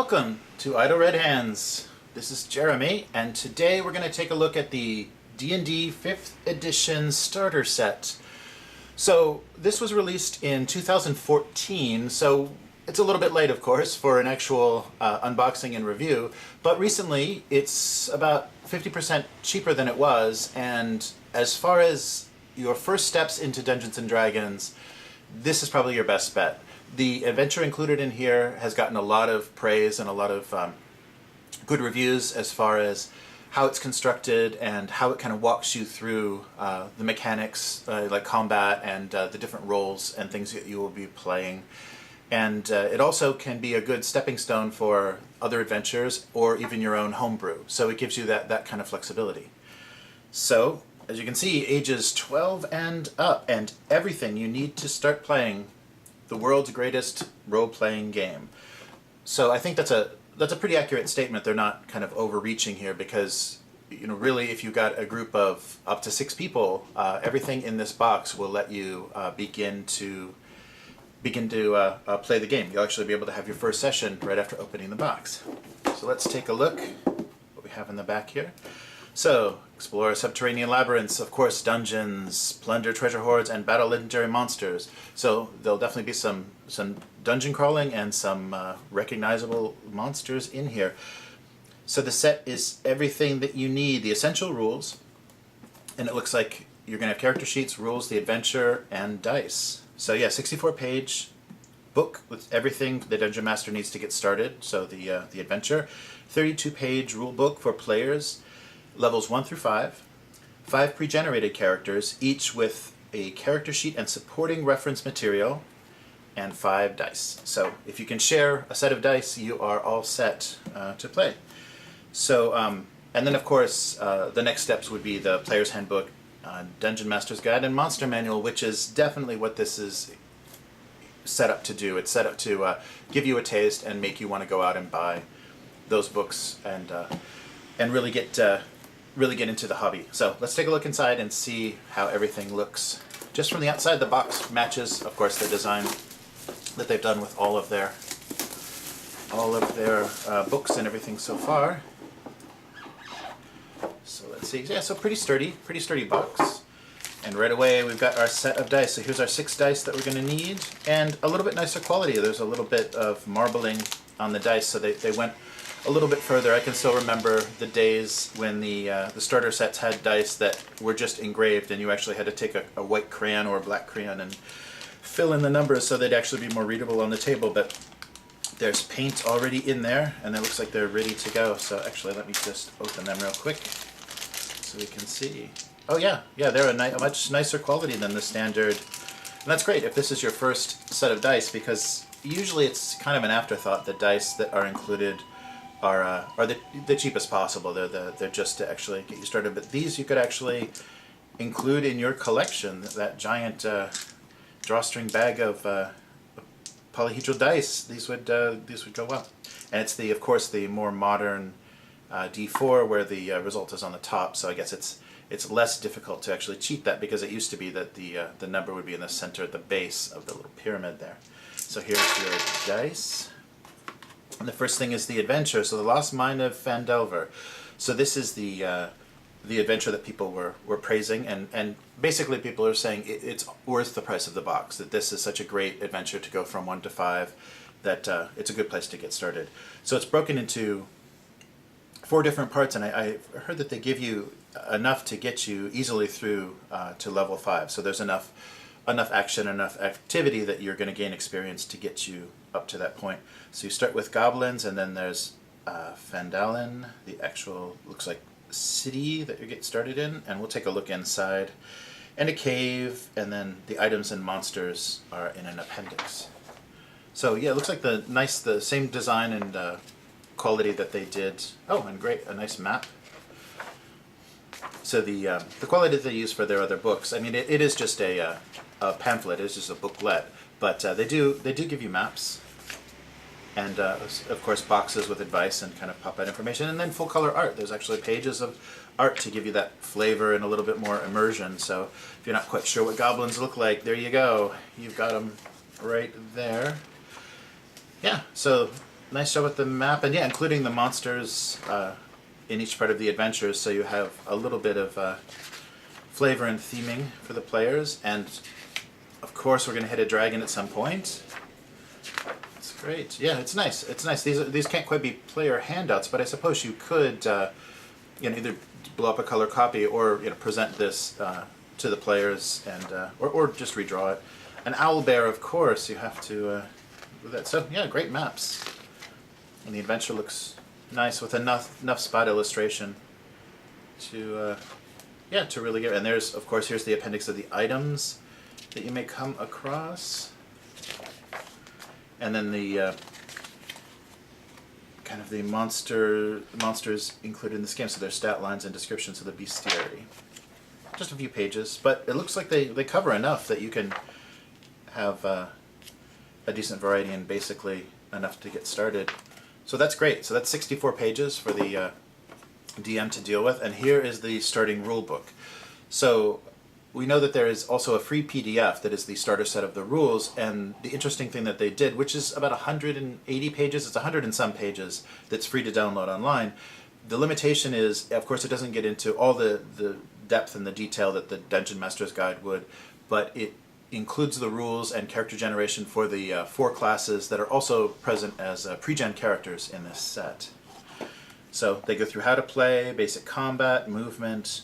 Welcome to Idle Red Hands. This is Jeremy, and today we're going to take a look at the D&D 5th edition starter set. So this was released in 2014, so it's a little bit late, of course, for an actual unboxing and review, but recently it's about 50% cheaper than it was, and as far as your first steps into Dungeons & Dragons, this is probably your best bet. The adventure included in here has gotten a lot of praise and a lot of good reviews as far as how it's constructed and how it kind of walks you through the mechanics like combat and the different roles and things that you will be playing. And it also can be a good stepping stone for other adventures or even your own homebrew. So it gives you that kind of flexibility. So, as you can see, ages 12 and up, and everything you need to start playing the world's greatest role-playing game. So I think that's a pretty accurate statement. They're not kind of overreaching here because, you know, really if you got a group of up to 6 people, everything in this box will let you begin to play the game. You'll actually be able to have your first session right after opening the box. So let's take a look what we have in the back here. So, explore subterranean labyrinths, of course, dungeons, plunder treasure hoards, and battle legendary monsters. So there'll definitely be some dungeon crawling and some recognizable monsters in here. So the set is everything that you need, the essential rules, and it looks like you're going to have character sheets, rules, the adventure, and dice. So yeah, 64-page book with everything the Dungeon Master needs to get started. So the adventure, 32-page rule book for players, levels 1 through 5, 5 pre-generated characters, each with a character sheet and supporting reference material, and 5 dice. So if you can share a set of dice, you are all set to play. So, and then of course, the next steps would be the Player's Handbook, Dungeon Master's Guide, and Monster Manual, which is definitely what this is set up to do. It's set up to give you a taste and make you want to go out and buy those books and really get into the hobby. So let's take a look inside and see how everything looks. Just from the outside, the box matches, of course, the design that they've done with all of their books and everything so far. So let's see. Yeah, so pretty sturdy box. And right away we've got our set of dice. So here's our 6 dice that we're going to need, and a little bit nicer quality. There's a little bit of marbling on the dice, so they went a little bit further. I can still remember the days when the starter sets had dice that were just engraved, and you actually had to take a white crayon or a black crayon and fill in the numbers so they'd actually be more readable on the table. But there's paint already in there, and it looks like they're ready to go. So actually, let me just open them real quick so we can see. Oh yeah, they're a much nicer quality than the standard. And that's great if this is your first set of dice, because usually it's kind of an afterthought. The dice that are included are the cheapest possible. They're just to actually get you started. But these you could actually include in your collection. That giant drawstring bag of polyhedral dice. These would go well. And it's of course the more modern D4 where the result is on the top. So I guess it's less difficult to actually cheat that, because it used to be that the number would be in the center at the base of the little pyramid there. So here's your dice. And the first thing is the adventure. So the Lost Mine of Phandelver. So this is the adventure that people were praising, and basically people are saying it's worth the price of the box, that this is such a great adventure to go from 1 to 5 that it's a good place to get started. So it's broken into 4 different parts, and I heard that they give you enough to get you easily through to level 5. So there's enough action, enough activity that you're going to gain experience to get you up to that point. So you start with goblins, and then there's Phandalin, the actual, looks like, city that you get started in, and we'll take a look inside, and a cave, and then the items and monsters are in an appendix. So yeah, it looks like the same design and quality that they did. Oh, and great, a nice map. So the quality that they use for their other books, I mean, it is just a pamphlet, it's just a booklet, but they do give you maps, and of course boxes with advice and kind of pop-out information, and then full color art. There's actually pages of art to give you that flavor and a little bit more immersion. So if you're not quite sure what goblins look like, there you go. You've got them right there. Yeah, so nice job with the map, and yeah, including the monsters in each part of the adventures, so you have a little bit of flavor and theming for the players. And of course, we're going to hit a dragon at some point. It's great. Yeah, it's nice. It's nice. These can't quite be player handouts, but I suppose you could either blow up a color copy or present this to the players and or just redraw it. An owl bear, of course, you have to do that. So yeah, great maps. And the adventure looks nice with enough spot illustration to to really get. And there's, of course, here's the appendix of the items that you may come across, and then the kind of the monsters included in this game. So there's stat lines and descriptions of the bestiary. Just a few pages, but it looks like they cover enough that you can have a decent variety and basically enough to get started. So that's great. So that's 64 pages for the DM to deal with, and here is the starting rulebook. So we know that there is also a free PDF that is the starter set of the rules, and the interesting thing that they did, which is about 180 pages, it's 100 and some pages, that's free to download online. The limitation is, of course, it doesn't get into all the depth and the detail that the Dungeon Master's Guide would, but it includes the rules and character generation for the 4 classes that are also present as pre-gen characters in this set. So they go through how to play, basic combat, movement,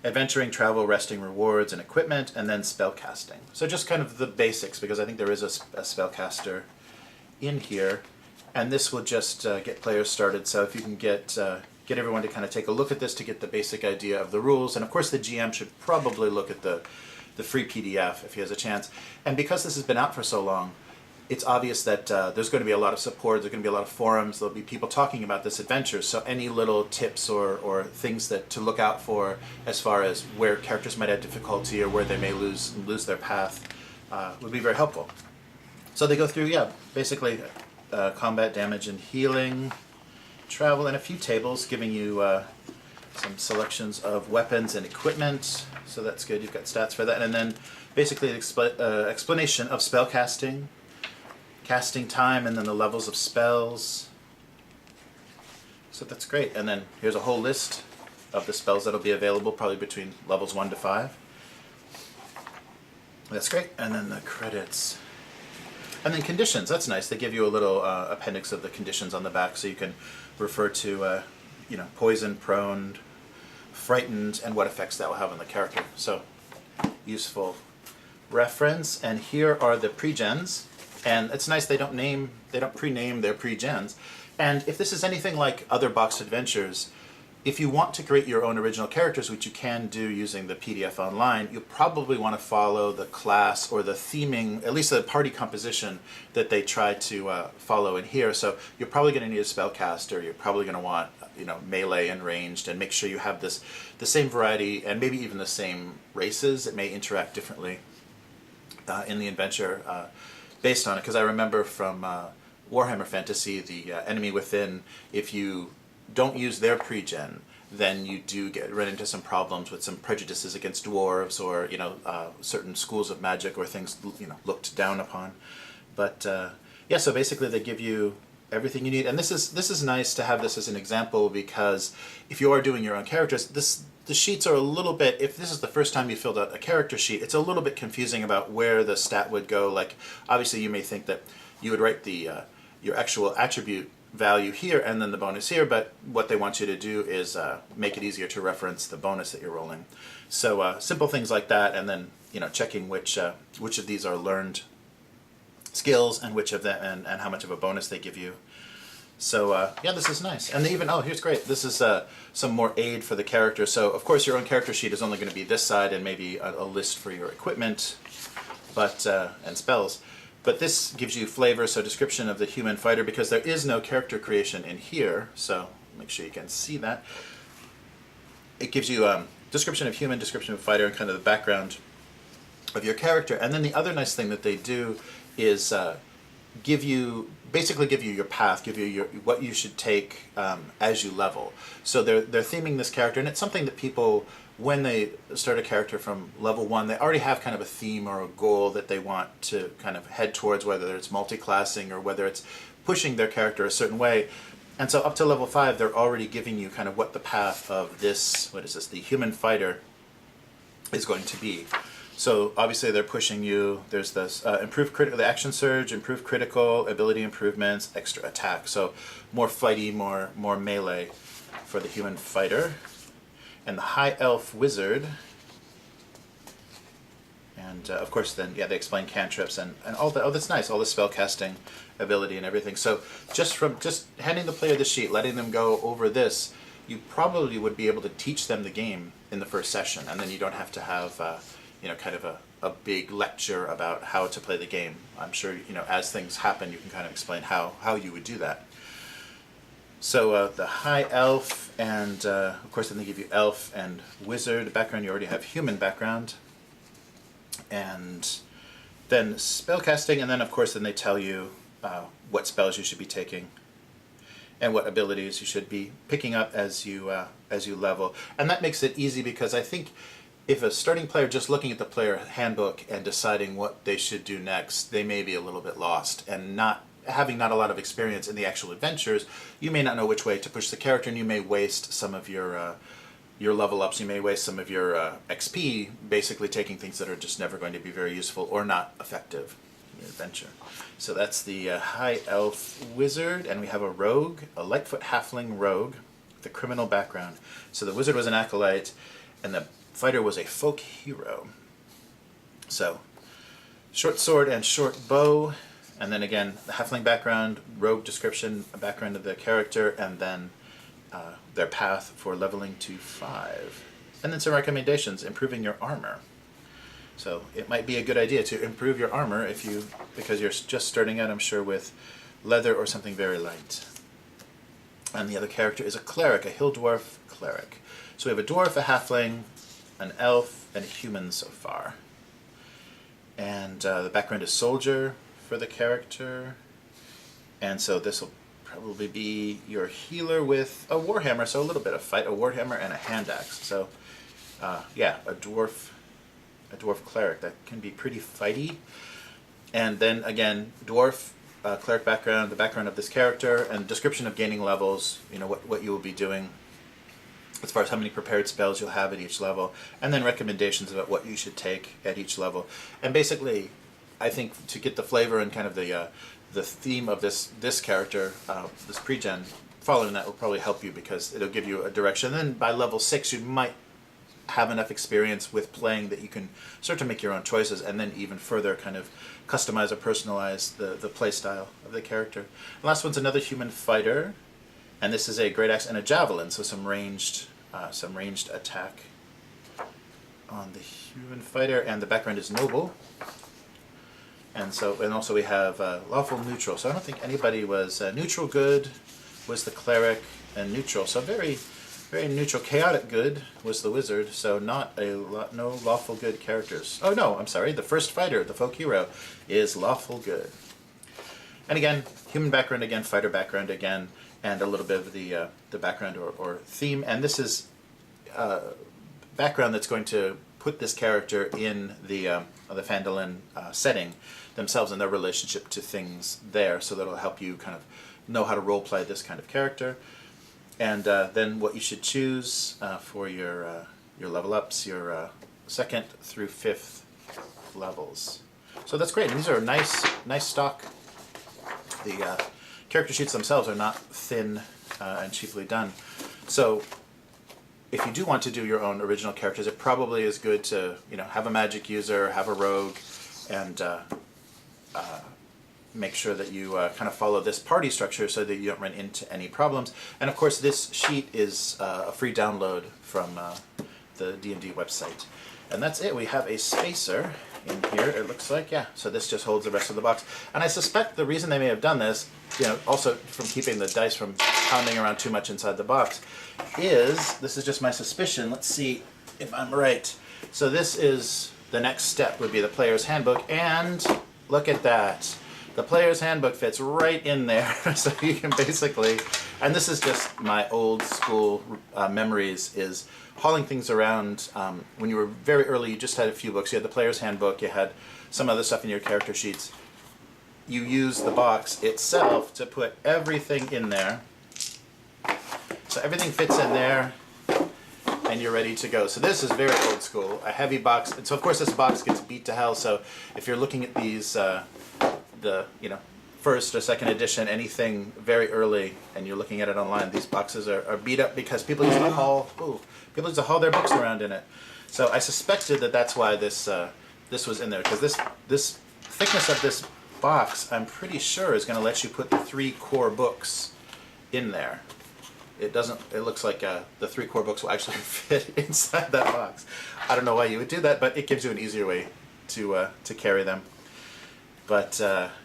adventuring, travel, resting, rewards, and equipment, and then spellcasting. So just kind of the basics, because I think there is a spellcaster in here, and this will just get players started. So if you can get everyone to kind of take a look at this to get the basic idea of the rules, and of course the GM should probably look at the free PDF if he has a chance. And because this has been out for so long, it's obvious that there's going to be a lot of support, there's going to be a lot of forums, there'll be people talking about this adventure, so any little tips or things that to look out for as far as where characters might have difficulty or where they may lose their path would be very helpful. So they go through, basically combat, damage, and healing, travel, and a few tables giving you some selections of weapons and equipment, so that's good, you've got stats for that, and then basically an explanation of spellcasting, casting time, and then the levels of spells. So that's great. And then here's a whole list of the spells that'll be available, probably between levels 1 to 5. That's great. And then the credits. And then conditions. That's nice. They give you a little appendix of the conditions on the back, so you can refer to poison, prone, frightened, and what effects that will have on the character. So useful reference. And here are the pre-gens. And it's nice they don't pre-name their pre-gens. And if this is anything like other boxed adventures, if you want to create your own original characters, which you can do using the PDF online, you'll probably want to follow the class or the theming, at least the party composition that they try to follow in here. So you're probably going to need a spellcaster. You're probably going to want melee and ranged, and make sure you have the same variety and maybe even the same races. It may interact differently in the adventure. Based on it, because I remember from Warhammer Fantasy, the enemy within, if you don't use their pre-gen, then you do run into some problems with some prejudices against dwarves or certain schools of magic or things looked down upon. But so basically they give you everything you need, and this is nice to have this as an example, because if you are doing your own characters, the sheets are a little bit, if this is the first time you filled out a character sheet, it's a little bit confusing about where the stat would go. Like, obviously you may think that you would write the your actual attribute value here and then the bonus here, but what they want you to do is make it easier to reference the bonus that you're rolling. So simple things like that, and then checking which of these are learned skills and which of them and how much of a bonus they give you. So this is nice. And they even, here's great. This is some more aid for the character. So of course your own character sheet is only going to be this side and maybe a list for your equipment, but and spells. But this gives you flavor, so description of the human fighter, because there is no character creation in here. So make sure you can see that. It gives you description of human, description of fighter, and kind of the background of your character. And then the other nice thing that they do is basically give you your path, give you what you should take as you level. So they're theming this character, and it's something that people, when they start a character from level 1, they already have kind of a theme or a goal that they want to kind of head towards, whether it's multi-classing or whether it's pushing their character a certain way. And so up to level 5, they're already giving you kind of what the path of this, what is this, the human fighter is going to be. So obviously they're pushing you. There's this improved the action surge, improved critical, ability improvements, extra attack. So more fighty, more melee for the human fighter. And the high elf wizard. And of course then, yeah, they explain cantrips and all that. Oh, that's nice. All the spell casting ability and everything. So just handing the player the sheet, letting them go over this, you probably would be able to teach them the game in the first session. And then you don't have to have, kind of a big lecture about how to play the game. I'm sure, as things happen, you can kind of explain how you would do that. So the high elf, and of course then they give you elf and wizard background. You already have human background. And then spellcasting, and then of course then they tell you what spells you should be taking and what abilities you should be picking up as you level. And that makes it easy, because I think if a starting player just looking at the player handbook and deciding what they should do next, they may be a little bit lost, and not having a lot of experience in the actual adventures, you may not know which way to push the character, and you may waste some of your level ups. You may waste some of your XP basically taking things that are just never going to be very useful or not effective in your adventure. So that's the high elf wizard, and we have a rogue, a Lightfoot halfling rogue with a criminal background. So the wizard was an acolyte, and the fighter was a folk hero. So short sword and short bow, and then again the halfling background, rogue description, a background of the character, and then their path for leveling to 5. And then some recommendations: improving your armor. So it might be a good idea to improve your armor because you're just starting out, I'm sure, with leather or something very light. And the other character is a cleric, a hill dwarf cleric. So we have a dwarf, a halfling, an elf, and a human so far. And the background is soldier for the character. And so this will probably be your healer with a warhammer, so a little bit of fight, a warhammer and a hand axe. So yeah, a dwarf cleric that can be pretty fighty. And then again, dwarf cleric background, the background of this character, and description of gaining levels, what you will be doing as far as how many prepared spells you'll have at each level, and then recommendations about what you should take at each level. And basically, I think to get the flavor and kind of the theme of this character, this pre-gen, following that will probably help you, because it'll give you a direction. And then by level 6 you might have enough experience with playing that you can start to make your own choices, and then even further kind of customize or personalize the play style of the character. The last one's another human fighter, and this is a great axe and a javelin, so some ranged attack on the human fighter, and the background is noble. And also we have lawful neutral. So I don't think anybody was neutral good was the cleric, and neutral. So very, very neutral. Chaotic good was the wizard. So no lawful good characters. Oh no, I'm sorry. The first fighter, the folk hero, is lawful good. And again, human background again, fighter background again, and a little bit of the background or theme. And this is background that's going to put this character in the Phandelver setting themselves and their relationship to things there, so that'll help you kind of know how to role play this kind of character. And then what you should choose for your level ups, your 2nd through 5th levels. So that's great. And these are nice stock. The character sheets themselves are not thin and cheaply done. So if you do want to do your own original characters, it probably is good to have a magic user, have a rogue, and make sure that you kind of follow this party structure so that you don't run into any problems. And of course, this sheet is a free download from the D&D website. And that's it. We have a spacer in here, it looks like. Yeah, so this just holds the rest of the box. And I suspect the reason they may have done this, also from keeping the dice from pounding around too much inside the box, this is just my suspicion. Let's see if I'm right. So this is the next step, would be the player's handbook, and look at that. The player's handbook fits right in there. So you can basically, and this is just my old school memories, is hauling things around. When you were very early, you just had a few books. You had the player's handbook, you had some other stuff in your character sheets. you use the box itself to put everything in there. So everything fits in there, and you're ready to go. So this is very old school, a heavy box. And so of course this box gets beat to hell. So if you're looking at these, the first or second edition, anything very early, and you're looking at it online, these boxes are beat up because people used to haul their books around in it. So I suspected that that's why this was in there, because this thickness of this box, I'm pretty sure, is going to let you put the 3 core books in there. It doesn't. It looks like the 3 core books will actually fit inside that box. I don't know why you would do that, but it gives you an easier way to carry them. But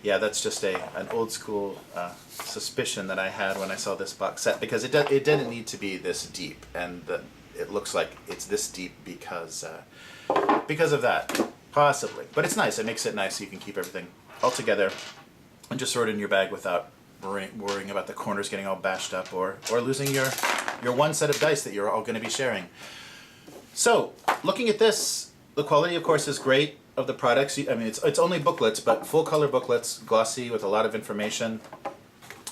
yeah, that's just an old school suspicion that I had when I saw this box set, because it didn't need to be this deep, and it looks like it's this deep because of that, possibly. But it's nice. It makes it nice so you can keep everything all together and just throw it in your bag without worrying about the corners getting all bashed up or losing your one set of dice that you're all going to be sharing. So, looking at this, the quality, of course, is great of the products. I mean, it's only booklets, but full color booklets, glossy with a lot of information.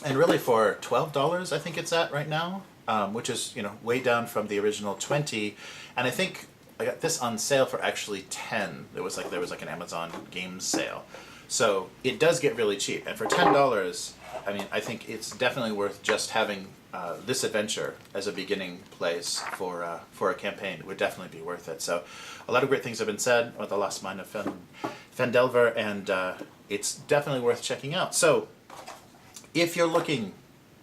And really for $12, I think it's at right now, which is, way down from the original $20. And I think I got this on sale for actually $10. There was like an Amazon Games sale. So it does get really cheap. And for $10, I mean, I think it's definitely worth just having this adventure as a beginning place for a campaign. It would definitely be worth it. So a lot of great things have been said about the Lost Mine of Phandelver, and it's definitely worth checking out. So if you're looking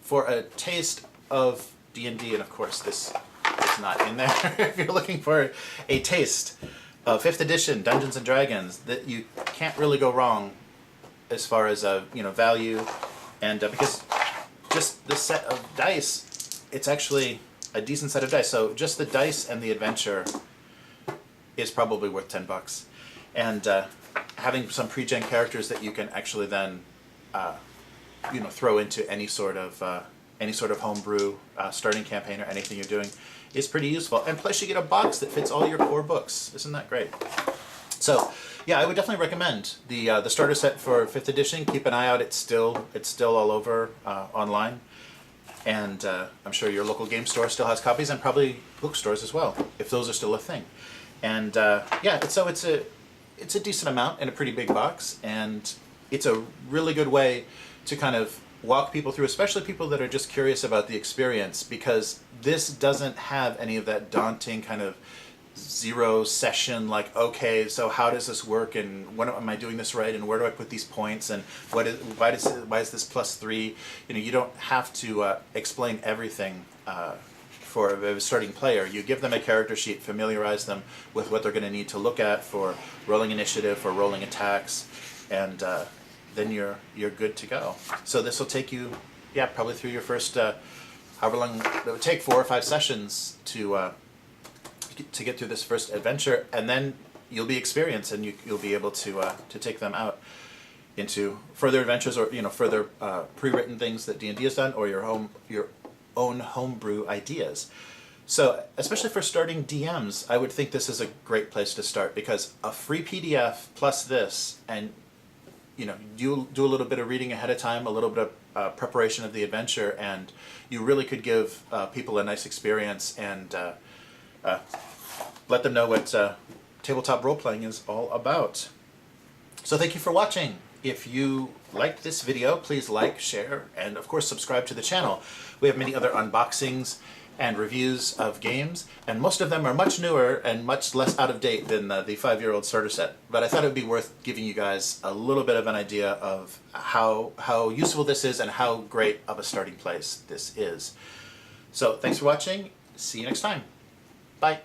for a taste of D&D, and of course this is not in there, if you're looking for a taste of 5th edition Dungeons and Dragons, that you can't really go wrong as far as value, and because just the set of dice, it's actually a decent set of dice. So just the dice and the adventure is probably worth $10, and having some pre-gen characters that you can actually then throw into any sort of homebrew starting campaign or anything you're doing is pretty useful. And plus you get a box that fits all your core books. Isn't that great? So yeah, I would definitely recommend the starter set for 5th edition. Keep an eye out. It's still all over online, and I'm sure your local game store still has copies, and probably bookstores as well, if those are still a thing. And yeah, it's a decent amount in a pretty big box, and it's a really good way to kind of walk people through, especially people that are just curious about the experience, because this doesn't have any of that daunting kind of zero session, like, okay, so how does this work, and when am I doing this right, and where do I put these points, and why is this +3? You don't have to explain everything for a starting player. You give them a character sheet, familiarize them with what they're going to need to look at for rolling initiative, for rolling attacks, and then you're good to go. So this will take you, probably through your first, however long it would take, 4 or 5 sessions to get through this first adventure, and then you'll be experienced, and you'll be able to take them out into further adventures, or further pre-written things that D&D has done, or your own homebrew ideas. So especially for starting DMs, I would think this is a great place to start, because a free PDF plus this, and you do a little bit of reading ahead of time, a little bit of preparation of the adventure, and you really could give people a nice experience, and let them know what tabletop role-playing is all about. So thank you for watching. If you liked this video, please like, share, and of course subscribe to the channel. We have many other unboxings and reviews of games, and most of them are much newer and much less out of date than the 5-year-old starter set. But I thought it would be worth giving you guys a little bit of an idea of how useful this is and how great of a starting place this is. So thanks for watching. See you next time. Bye.